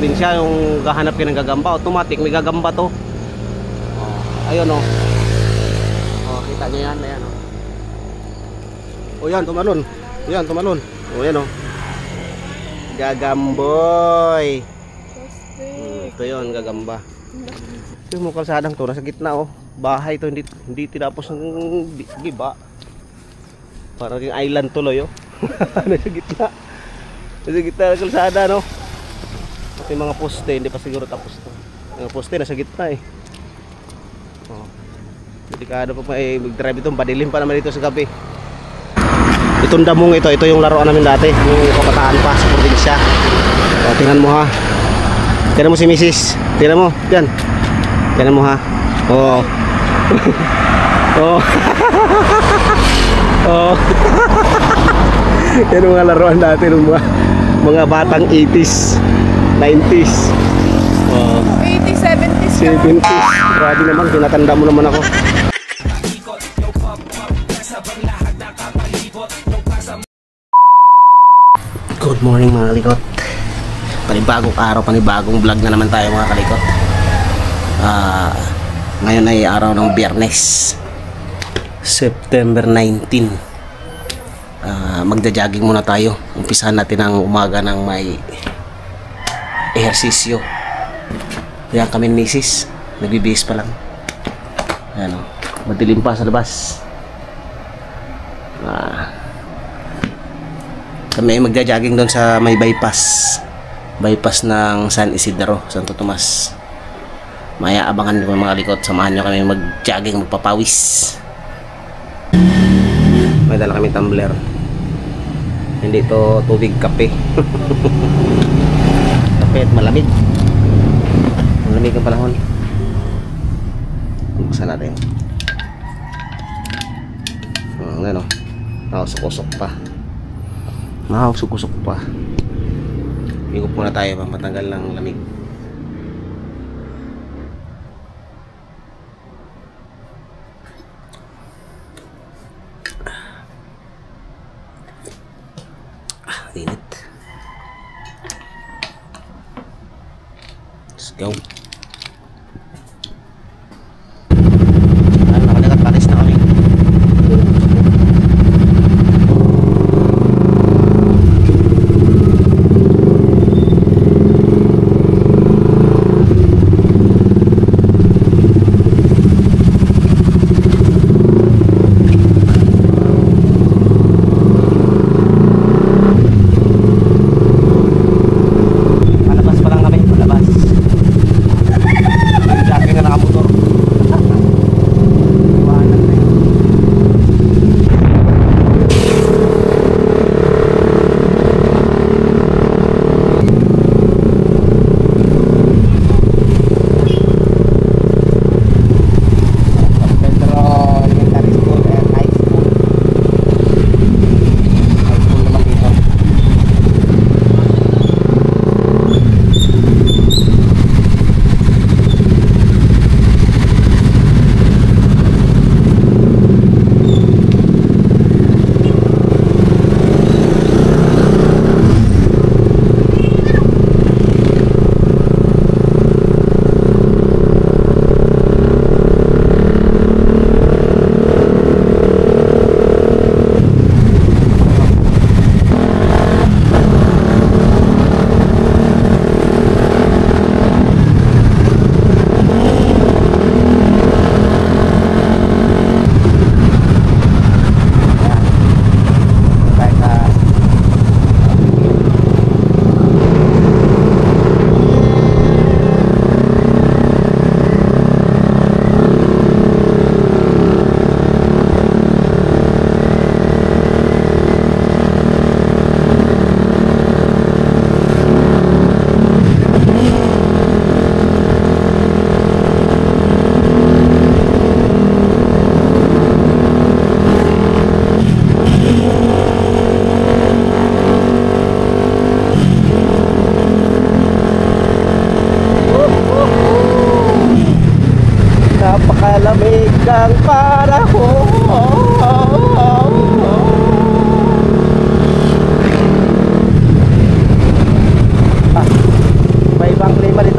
probinsya, yung gahanap kayo ng gagamba, automatic may gagamba to. Ayun o. Kita nyo yan, ayan o. O yan, tumalon. Yan, tumalon. O yan o. Gagamboy. Ito yun, gagamba. Ito yung kalsadang to, nasa gitna o. Bahay to, hindi tinapos ng giba. Parang yung island tuloy o. Nasa gitna. Nasa gitna ng kalsada no. At yung mga poste, hindi pa siguro tapos to. Yung poste nasa gitna eh. Delikado pa mag-drive ito, padilim pa naman dito sa gabi. Itong damong ito yung laruan namin dati, yung kabataan pa sa probinsya. O, tingnan mo ha. Tingnan mo si Mrs. Tingnan mo, yan. Tingnan mo ha. Oo. Oo. Oo. Yan mga laruan dati ng mga batang 80s, 90s. 80s, 70s. 70s. Grabe naman, tinatanda mo naman ako. Good morning mga kalikot. Panibagong araw, panibagong vlog na naman tayo mga kalikot. Ngayon ay araw ng Biyernes, September 19. Magda-jogging muna tayo. Umpisahan natin ang umaga ng may ehersisyo. Yan kami ni Mrs. Nagbibihis pa lang. Ayan o, madilim pa sa labas. Kami magja-jogging doon sa may bypass ng San Isidro, Santo Tomas. Maya abangan nyo mga likot, samahan nyo kami mag-jogging, magpapawis. May dala kami tumbler. Hindi ito tubig, kape. Kape at malamig. Malamig ang panahon. Buksan natin. Ano? Nakasuk-usok pa. Nakasuk-usok pa. Higup muna tayo para matanggal ng lamig. Init. Let's go. Nakalagat palis na kami.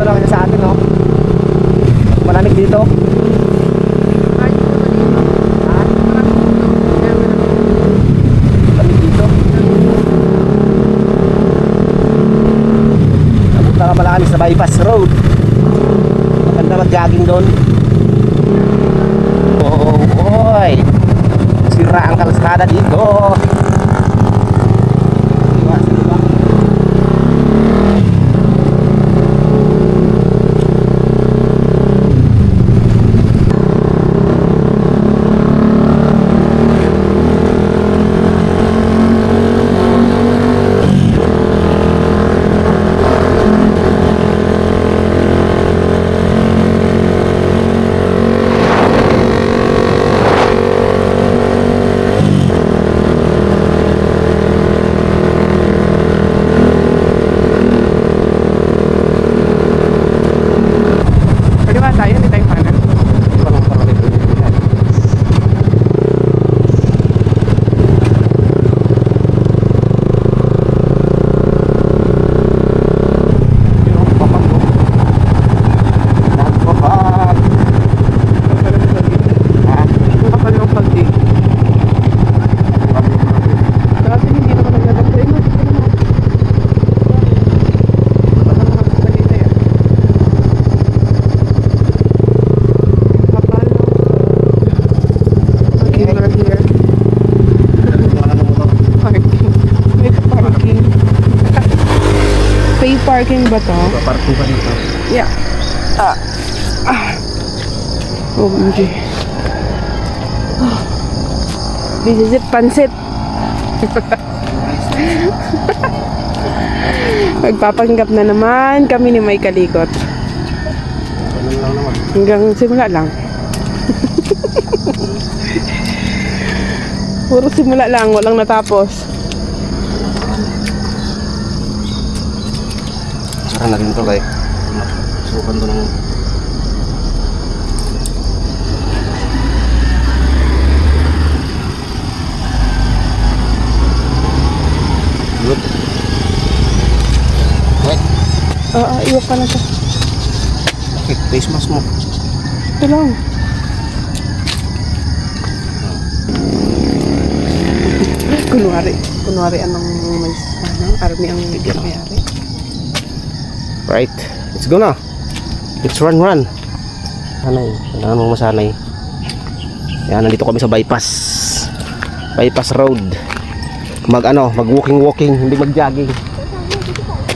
lang siya sa atin, no? Malamig dito. Ha? Malamig dito. Napunta ka pala kami sa bypass road. Maganda mag-jogging doon. Oh boy, sira ang kalsada dito. Parking ba to? Parking pa dito. Yeah. OMG. This is it, pansit. Magpapanggap na naman kami ni May Kalikot. Ganun lang naman. Hanggang simula lang. Puro simula lang, walang natapos. Saka na rin ito kay sukan to ng good. Wait. Iwa pa na to. Okay, face mask mo. Ito lang. Kunwari anong may army ang may-ari. Right, let's go na. Let's run. Sanay, kailangan mong masanay. Yan, nandito kami sa bypass road. Mag walking, hindi mag-jogging.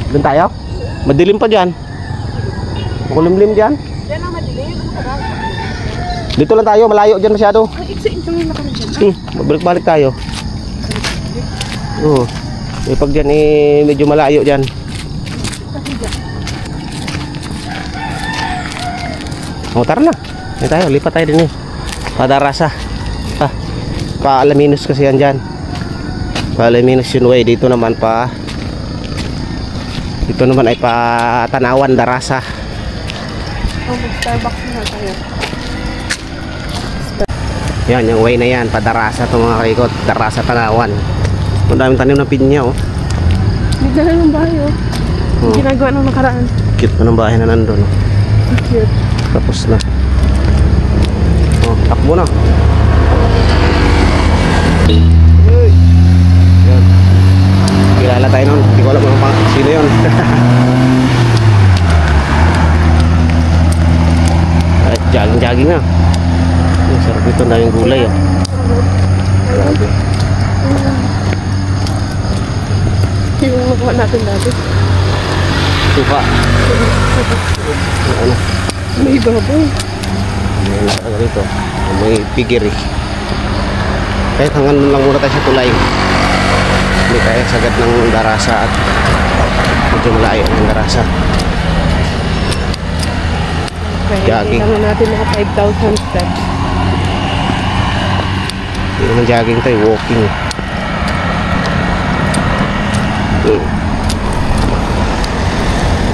Doon tayo? Madilim pa dyan. Makulimlim dyan. Yan ang madilim. Dito lang tayo, malayo dyan masyado. Ito lang kami dyan. Balik tayo. Pag dyan medyo malayo dyan. Tara na. Yan tayo, lipat tayo din Padarasa. Pa-Alaminos kasi yan dyan. Pa-Alaminos yun way. Dito naman ay pa-Tanawan, Darasa. Mag-Starbucks na tayo. Yan, yung way na yan. Pa-Darasa ito mga kaikot. Darasa, Tanawan. Ang daming tanim ng pinya May dala ng bahay Ginagawa ng nakaraan. Cute pa ng bahay na nandun Cute. Tapos na. Takbo na. Yan. Kilala tayo nun. Hindi ko alam kung sino yun. At jogging na. Sarap ito, ang daming gulay Grabe. Yung nakuha natin dati. Suka. Ano? May baboy. May nakaka rito. May pigiri. Kahit hanggang lang muna tayo sa tulay. Hindi tayo sagad ng Darasa at medyo malayo ng Darasa. Okay, Jogging. kailangan natin mga 5,000 steps. Hindi naman jogging tayo, walking.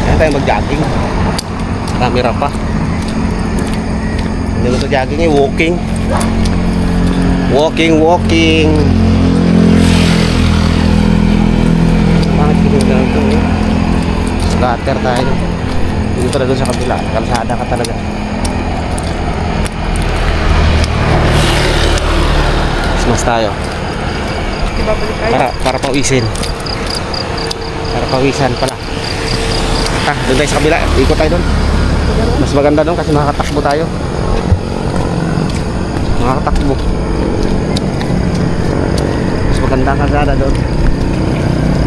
Kaya tayo mag-jogging. Camera pa. Hindi naman ito jogging walking. Walking. Bakit kinulang ito Scatter tayo. Dito na doon sa kabila. Kalsada ka talaga. Mas tayo. Diba balik tayo? Para pawisin. Para pawisan pala. Doon tayo sa kabila. Ikot tayo doon. Mas maganda doon kasi makakatakbo tayo. Makakatakbo. Mas maganda ang kalsada doon.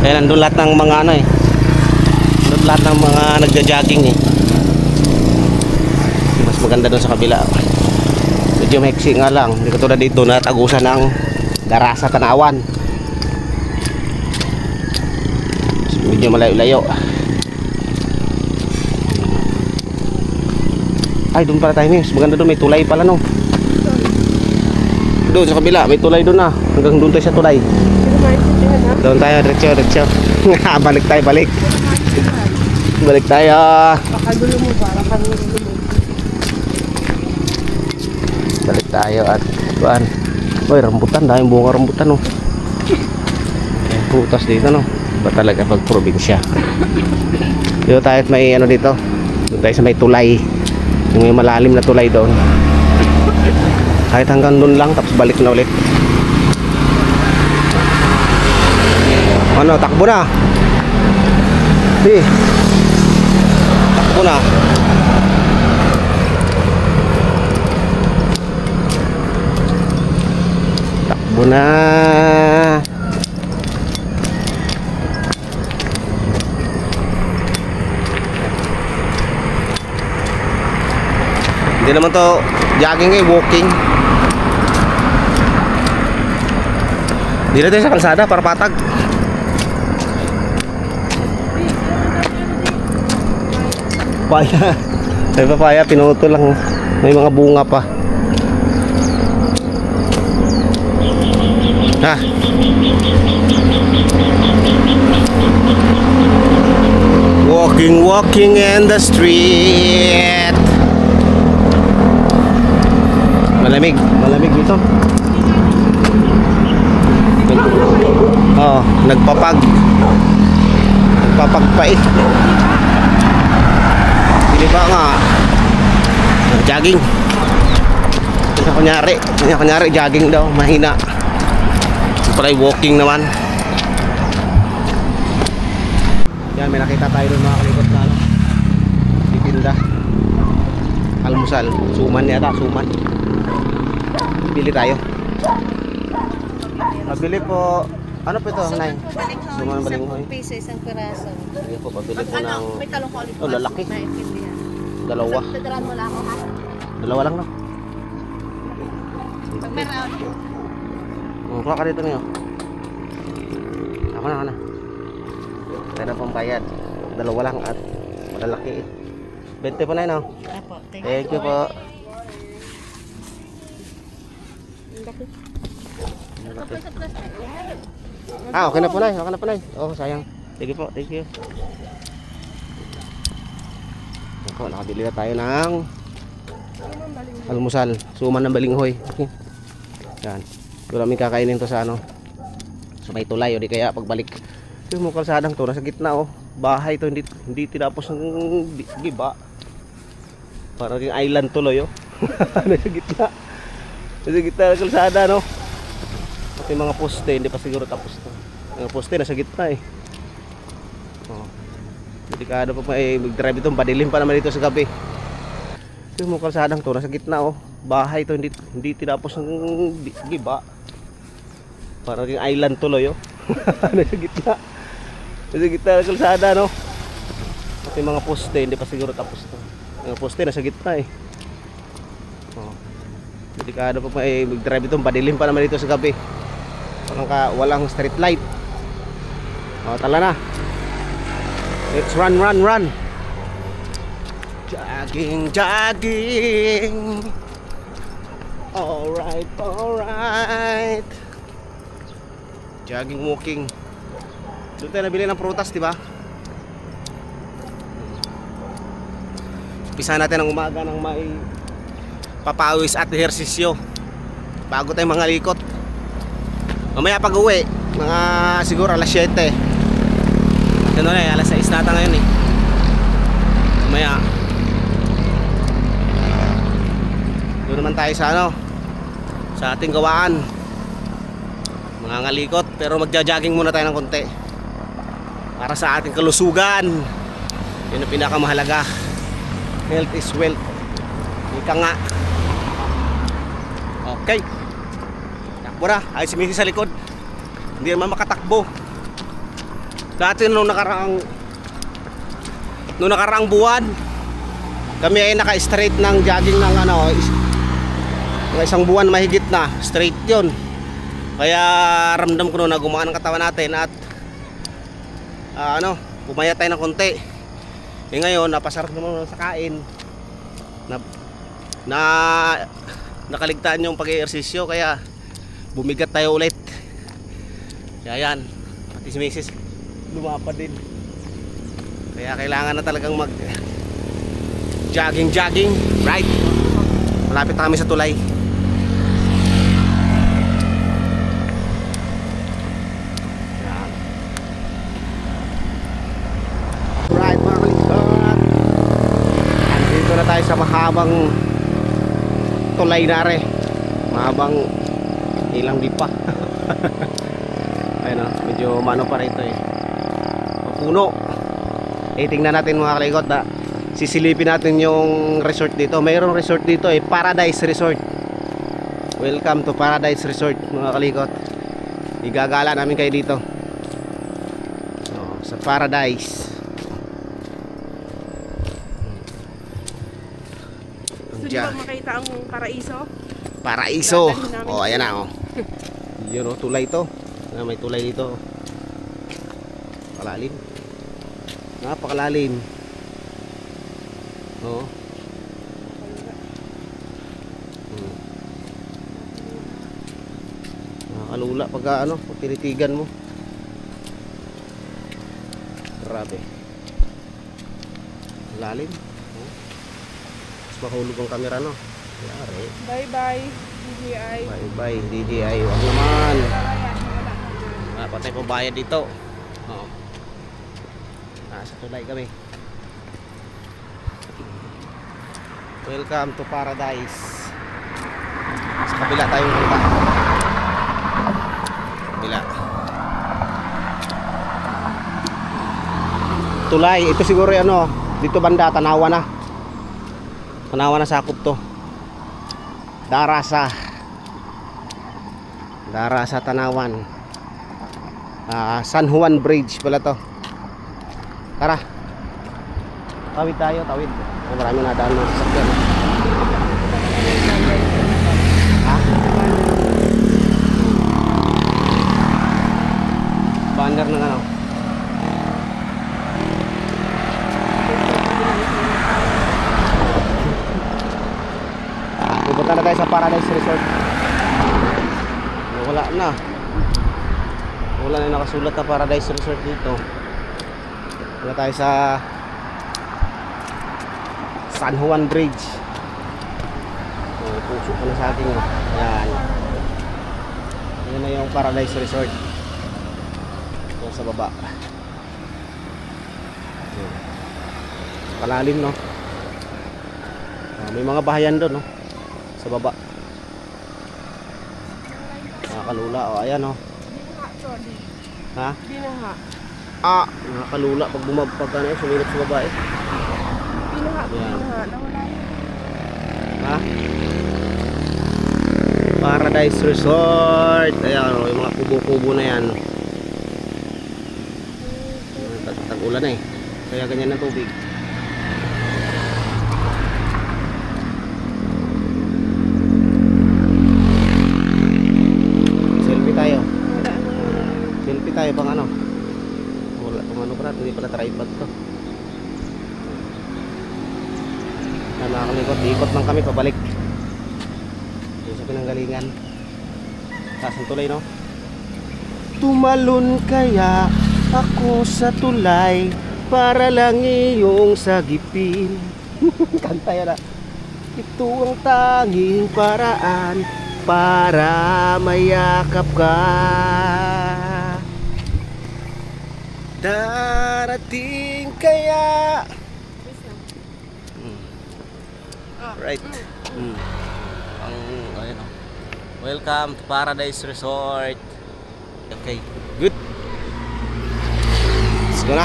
Kaya nandun lahat ng mga ano eh. Nandun lahat ng mga nagja-jogging eh. Mas maganda doon sa kabila. Medyo maiksi nga lang. Hindi katulad dito na tagusan ng Garasa Tanawan. Medyo malayo-layo. Ay, doon pala tayo, Mims. Maganda doon, may tulay pala no. Doon sa kabila, may tulay doon na. Hanggang doon tayo sa tulay. Doon tayo, diretso. Balik tayo, balik. Balik tayo. Baka gulo mo ba? Baka gulo mo. Balik tayo at kuan. Oy, rambutan, daming bunga rambutan oh. May putas dito no. Iba talaga pag probinsya. Dito tayo at may ano dito. Doon tayo sa may tulay. Yung may malalim na tulay doon. Kahit hanggang doon lang tapos balik na ulit. Ano, takbo na. Takbo na. Takbo na. Hindi naman to jogging eh, walking. Dito tayo sa kalsada para patag. Papaya. May papaya, pinuto lang. May mga bunga pa. Ha? Walking in the street. Malamig dito. Oh, nagpapagpait. Hindi ba nga jogging? Kunyari jogging daw, mahina. Pala walking naman. Yan, may nakita tayo doon mga kalikot na ano, titinda almusal, suman yata, suman. Bili tayo. Pabili po. Ano po ito, Nay? Suman balinghoy. 10 piso isang piraso. Sige po, pabili po ng May talong ko ulit. oh, lalaki. Dalawa. Tadaran mo lang ako ha. Dalawa lang no. Pag meron. Kuha ka dito niyo. Ako na. Tayo na pong bayad. Dalawa lang at malalaki eh. 20 po na yun oh. Apo, Thank you po. Okay na po na. Okay na po na. Oh, sayang. Sige po, thank you. Ako, nakabili na tayo ng almusal. Suman ng balinghoy. Okay. Yan. Doon namin kakainin to sa ano, sa may tulay o di kaya pagbalik. Yung mga kalsadang to, nasa gitna oh. Bahay to, hindi tinapos ng giba. Parang yung island tuloy oh. Nasa gitna. Nasa gitna ng kalsada no. Pati mga poste, hindi pa siguro tapos to. Mga poste nasa gitna eh. Oh. Delikado pa mag-drive itong padilim pa naman dito sa gabi. Yung mga kalsadang to, nasa gitna oh. Bahay to, hindi tinapos ng giba. Parang yung island tuloy oh. Nasa gitna. Nasa gitna ng kalsada no. Pati mga poste, hindi pa siguro tapos to. Mga poste nasa gitna eh. Oh. Delikado pa mag-drive itong padilim pa naman dito sa gabi. Walang street light. Oh, tala na. Let's run. Jogging. Alright. Jogging, walking. Doon tayo nabili ng prutas, di ba? Umpisa natin ang umaga ng may papawis at ehersisyo bago tayo mga likot. Mamaya pag uwi, mga siguro alas 7. Ano na eh, alas 6 nata ngayon eh. Mamaya naman tayo sa ano, sa ating gawaan. Mga ngalikot, pero magja-jogging muna tayo ng konti para sa ating kalusugan. Yun ang pinakamahalaga. Health is wealth. Ika nga. Okay. Takbo na. Ay si Missy sa likod. Hindi naman makatakbo. Dati nung nakaraang buwan, kami ay naka-straight ng jogging ng ano, ng isang buwan mahigit na. Straight yun. Kaya ramdam ko na gumaan ang katawan natin at bumaya tayo ng konti. Ngayon napasarap naman sa kain. Nakaligtaan yung pag-eehersisyo kaya bumigat tayo ulit. Kaya yan, pati si Mrs. lumapad din. Kaya kailangan na talagang mag jogging, right? Malapit na kami sa tulay. Right, mga kalikot, andito na tayo sa mahabang tulay na rin. Mahabang ilang di pa. Ayun o, medyo mano pa rin ito eh, puno. Tingnan natin mga kalikot, sisilipin natin yung resort dito. Mayroong resort dito eh, Paradise Resort. Welcome to Paradise Resort mga kalikot. Igagala namin kayo dito sa Paradise. Gusto niyo ba makita ang paraiso? Paraiso. Oh, ayan na oh. Yun oh, tulay to. May tulay dito. Palalim. Napakalalim. Oo. Nakakalula pag pag tinitigan mo. Grabe. Lalim. Mas mahulog ang camera no. Yari. Bye bye DJI. Bye bye DJI. Wag naman. Patay po bayad dito. Oo. Nasa tulay kami. Welcome to Paradise. Sa kabila tayong punta. Kabila. Tulay. Ito siguro ano, dito banda Tanawa na. Tanawa na sakop to. Darasa Tanawan. San Juan Bridge pala to. Tara. Tawid tayo, tawid. Marami na daan mga sasakyan. Ha? Banner ng ano? Pupunta na tayo sa Paradise Resort. Wala na. Wala na nakasulat na Paradise Resort dito. Wala tayo sa San Juan Bridge. Puso ko na sa akin. Ayan. Ayan na yung Paradise Resort. Ayan sa baba. Ayan. Palalim no. May mga bahayan doon no. Sa baba. Nakakalula. Ayan no. Ha? Binaha. Nakakalula pag bumabag ka na yun, sumilip sa babae. Binaha. Ayan. Nawala yun. Ha? Paradise Resort. Ayan, yung mga kubo-kubo na yan. Tag-ulan na eh. Kaya ganyan ang tubig. Selfie tayo. Selfie tayo bang ano? Wala pang ano pala, hindi pala tripod to. Nakakalikot, ikot lang kami pabalik. Yung sa pinanggalingan. Taas ang tulay no? Tumalon kaya ako sa tulay para lang iyong sagipin. Kanta yan ah. Ito ang tanging paraan para mayakap ka. Darating kaya. Right. Ayun, oh. Welcome to Paradise Resort. Okay, good. Let's go na.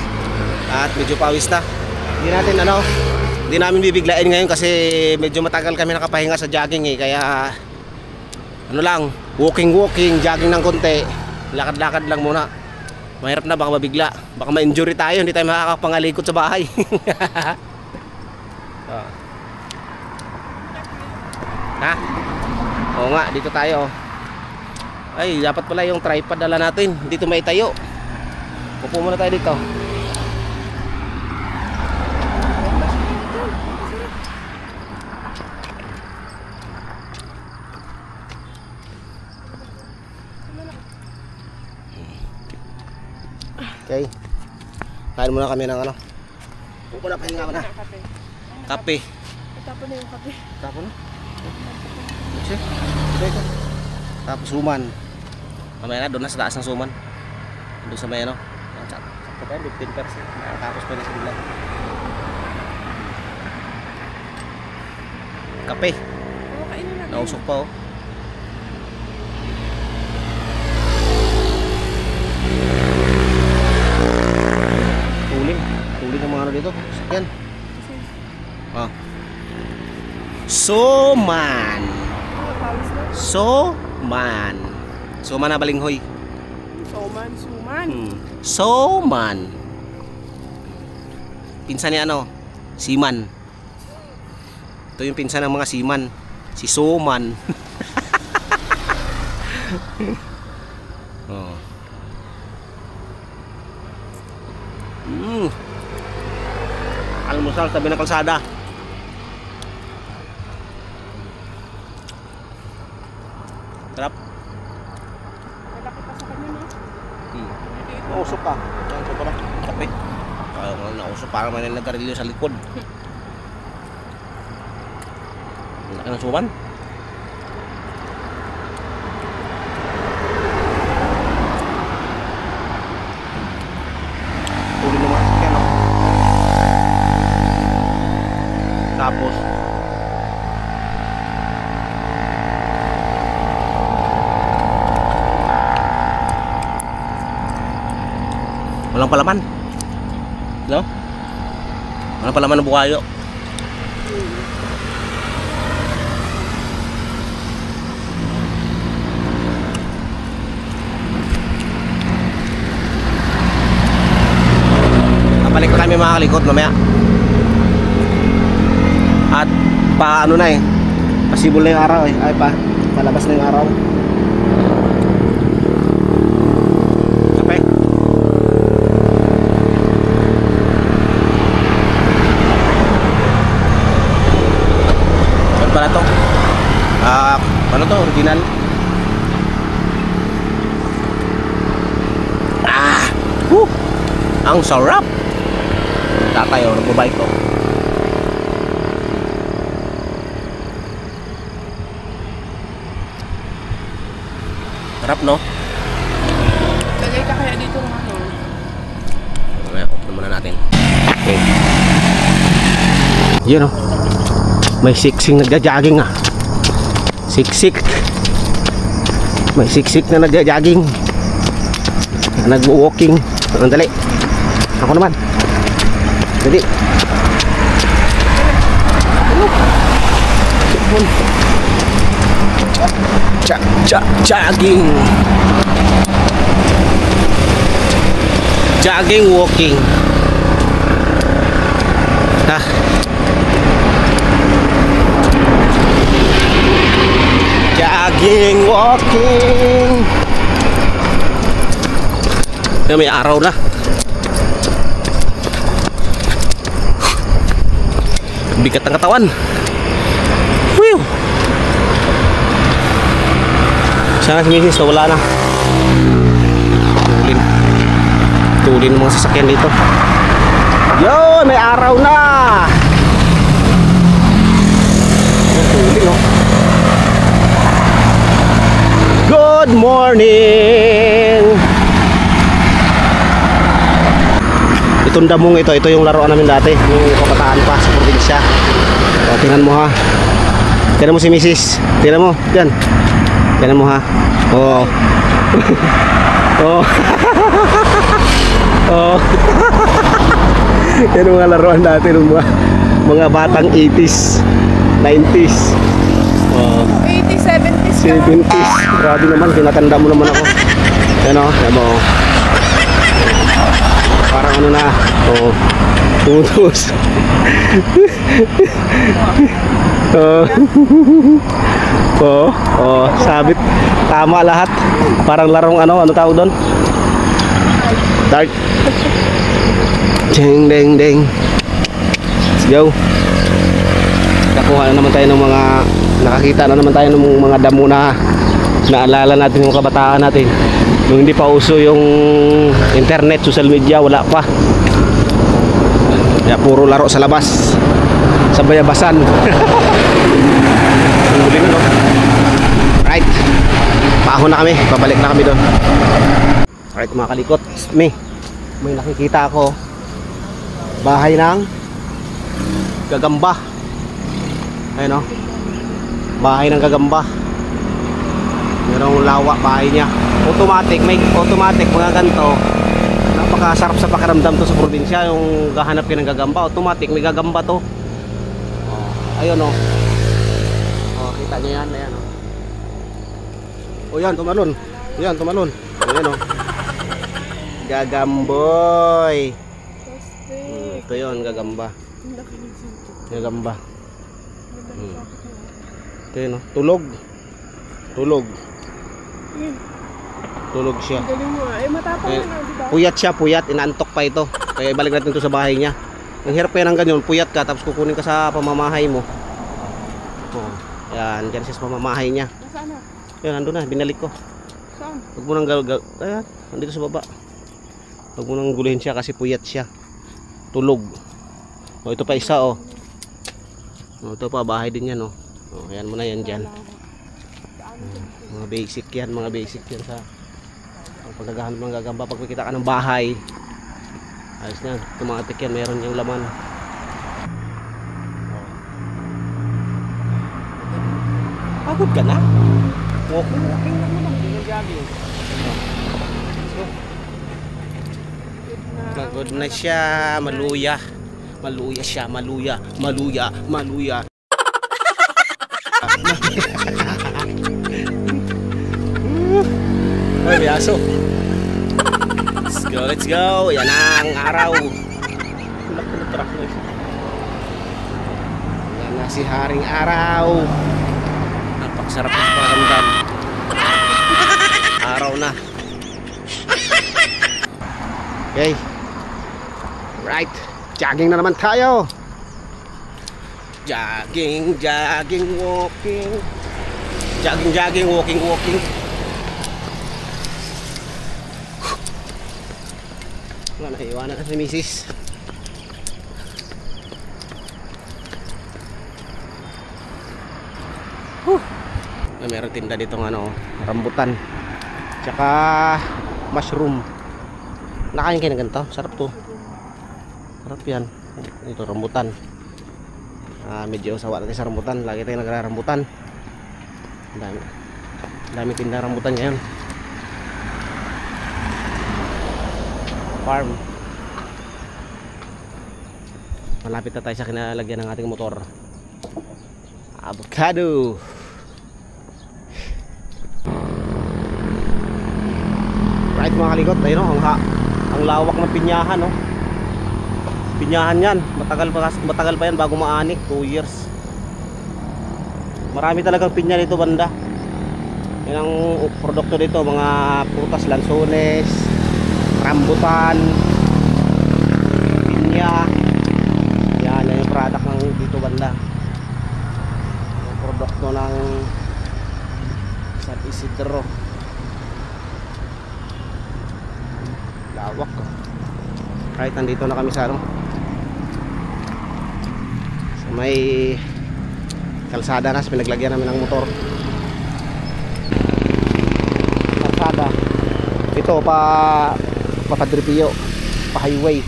At medyo pawis na. Hindi namin bibiglain ngayon kasi medyo matagal kami nakapahinga sa jogging eh. Kaya ano lang, walking, jogging ng konti. Lakad-lakad lang muna. Mahirap na, baka mabigla. Baka ma-injury tayo, hindi tayo makakapangalikot sa bahay. Ha? Oo nga, dito tayo. Ay, dapat pala yung tripod dala natin. Dito may tayo. Upo muna tayo dito. Okay. Kain muna kami ng ano. Upo na, pahinga ka na. Kape. Tapon na yung kape. Tapon na. Ito. Tapos suman. Mamaya na, doon na sa taas ng suman. Doon sa may ano. Sakto tayo, 15%. Tapos pa na sa bilang. Kape. Nausok pa oh. Tuling ang mga ano dito. Sakyan. Ah. Suman. Suman na balinghoy. Suman. Suman. Pinsan ni ano? Siman. Ito yung pinsan ng mga siman. Si Suman. Oh. Almusal tabi ng kalsada. Sarap. Malaki pa sa kanya, no? Nausok ka. Nausok ka na. Kape. Nausok para man yung nagkarilyo sa likod. Laki ng suman. Uli naman sa kaya, no? Tapos walang palaman. No? Walang palaman ng bukayo. Kapalik ko kami mga kalikot mamaya. At paano na eh. Pasibol na yung araw eh. Ay palabas na yung araw. Kape. Ano pala to? Ano to? Original? Ang sarap! Tatay o, nagbabay ko. Sarap, no? Lagay ka kaya dito ng ano? Mamaya, off na muna natin. Okay. Yun, oh. May siksing nagja-jogging, ah. Siksik. May siksik na nagja-jogging. Nag-walking. Dali. Ako naman. Dali. Jogging. Jogging, walking. Ha. Jogging, walking. May araw na. Bigat ang katawan. Whew. Sana si Mrs. wala na. Tulin mga sasakyan dito. Yo, may araw na. Tulin, oh. Good morning. Itong damong ito yung laruan namin dati, yung kabataan pa sa probinsya. O, tingnan mo ha. Tignan mo si Mrs. Tignan mo. Yan. Tignan mo ha. Oo. Oo. Oo. Yan ang mga laruan natin ng mga batang 80s, 90s. 80s, 70s ka. 70s. Grabe naman, tinatanda mo naman ako. Yan o, yan mo. Parang ano na. Oo. Tumutos. Oo. Oo. Sabit. Tama lahat. Parang larong ano tawag doon? Dart. Ding ding ding. Let's go. Nakuha na naman tayo ng mga, nakakita na naman tayo ng mga damo na naalala natin yung kabataan natin. Nung hindi pa uso yung internet, social media, wala pa. Kaya puro laro sa labas, sa bayabasan. Right, paahon na kami, babalik na kami doon. Right mga kalikot, may nakikita ako bahay ng gagamba. Ayun o, bahay ng gagamba. Merong lawa bahay niya. Automatic, may automatic mga ganito. Napakasarap sa pakiramdam to sa probinsya. Yung gahanap ka ng gagamba, automatic may gagamba to. Ayun o. Kita nyo yan, ayan o. O yan, tumalon. Yan, tumalon. Ayan o. Gagamboy. Ito yun, gagamba. Gagamba. Ito yun o, tulog. Tulog. Tulog siya. Galing mo ah. Matapang na, di ba? Puyat siya, puyat. Inaantok pa ito. Kaya ibalik natin ito sa bahay niya. Ang hirap kaya ng ganyan, puyat ka tapos kukunin ka sa pamamahay mo. Yan, dyan siya sa pamamahay niya. Nasaan na? Yan, nandun na, binalik ko. Saan? Huwag mo nang ayan, nandito sa baba. Huwag mo nang guluhin siya kasi puyat siya. Tulog. O, ito pa isa o. O, ito pa, bahay din yan o. O, ayan mo na yan dyan. Mga basic yan, sa pagkagahan ng gagamba. Pag makita ka ng bahay, ayos na, automatic yan, meron yung laman. Pagod ka na? Walking lang naman, hindi jogging. Pagod na siya, maluya. Maluya siya, maluya. Ay, may aso. Let's go. Yan ang araw. Yan na si Haring Araw. Napakasarap ng pakiramdam. Araw na. Okay. Right. Jogging na naman tayo. Jogging, walking. Jogging, walking. Naiwanan na si Mrs. Meron tinda dito ng rambutan tsaka mushroom. Nakain kayo ng ganito? Sarap to. Sarap yan. Ito rambutan. Medyo sawa natin sa rambutan. Lagi tayo nagrarambutan. Dami tinda rambutan ngayon. Farm. Malapit na tayo sa kinalagyan ng ating motor. Avocado. Right mga kalikot, ayun o, ang lawak ng pinyahan o. Pinyahan yan, matagal pa yan bago maanik, 2 years. Marami talagang pinya dito banda. Yan ang produkto dito, mga prutas, lansones, rambutan, pinya. Yan yung product ng dito banda. Yung produkto ng San Isidro. Lawak ko. Right, nandito na kami sa sa may kalsada na, sa pinaglagyan namin ng motor. Kalsada ito pa Padre Pio, pa highway.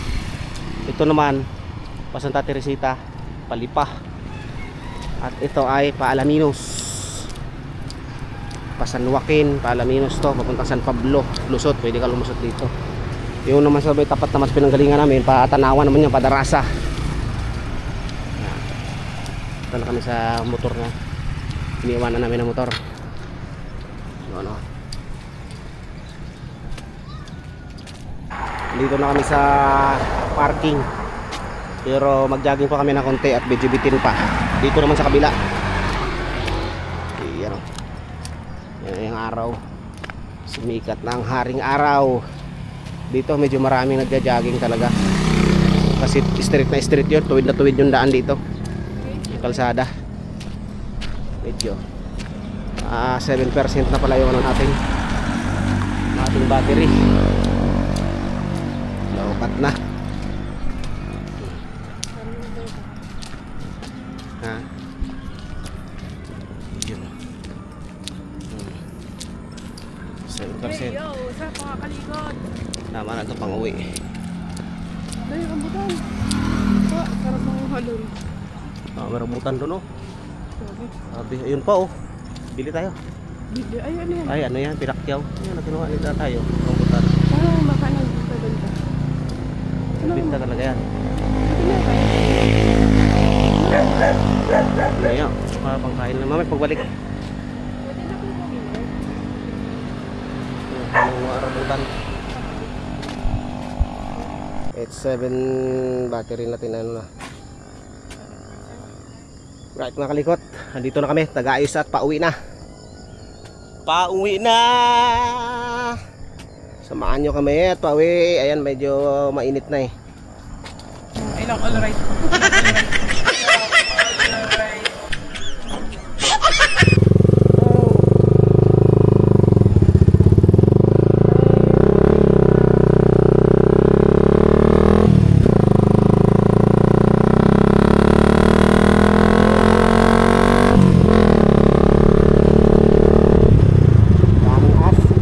Ito naman pa Santa Teresita, palipa. At ito ay Paalaminos. San Joaquin, Paalaminos to, papuntang San Pablo, lusot, pwede ka lumusot dito. Yung naman sa may tapat naman pinanggalingan namin, Patanawan naman yan, Padarasa. Yan. Ito na kami sa motor na iniiwanan namin ang motor. Ano. Dito na kami sa parking. Pero mag-jogging pa kami ng konti at medyo bitin pa. Dito naman sa kabila. Yan o. Yan yung araw. Sumikat na ang haring araw. Dito medyo maraming nagja-jogging talaga. Kasi street na street yun. Tuwid na tuwid yung daan dito. Yung kalsada. Medyo 7% na pala yung ano natin. Ating battery. Laukat na. Ha? Yun. 7%. Yo, sa pakakalikot. Tama na ito pang uwi. Dahil rambutan. Sarap ng halon. May rambutan doon, oh. Sabi. Sabi, ayun pa, oh. Bili tayo. Bili. Ay, ano yan? Ay, ano yan? Pinakyaw. Ayan, nakinuha nila tayo. Rambutan. Parang makanan dito benta. Binta talaga yan. Pwede na Ayan, pangkain na. Mamay, pagbalik. kong pamili. Anong rambutan? It's 7 battery natin ano na. Right mga kalikot, andito na kami, taga-ayos at pauwi na. Pauwi na. Samahan nyo kami at pauwi. Ayan, medyo mainit na eh. Ilang all right. Daming as.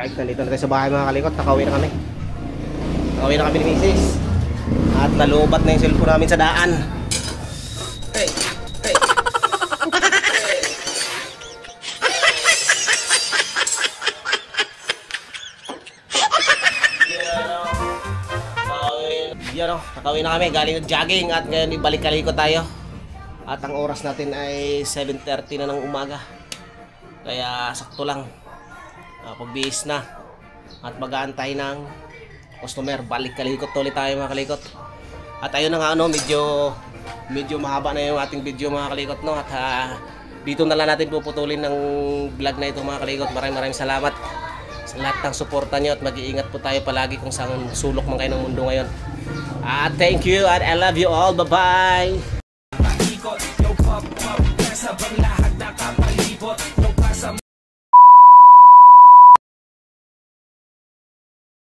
Alright, nandito na tayo sa bahay mga kalikot. Nakauwi na kami. Nakauwi na kami ni Mrs. At nalubat na yung cellphone namin sa daan. Hey! Hey! Yan o, nakauwi na kami. Galing ng jogging at ngayon ibalik kalikot tayo. At ang oras natin ay 7:30 na ng umaga. Kaya sakto lang. Pagbihis na. At mag-aantay ng customer. Balik kalikot ulit tayo mga kalikot. At ayun na nga ano, medyo mahaba na yung ating video mga kalikot, no? At dito na lang natin puputulin ng vlog na ito mga kalikot. Maraming salamat sa lahat ng suporta nyo. At mag-iingat po tayo palagi kung saan sulok man kayo ng mundo ngayon. Thank you and I love you all. Bye-bye!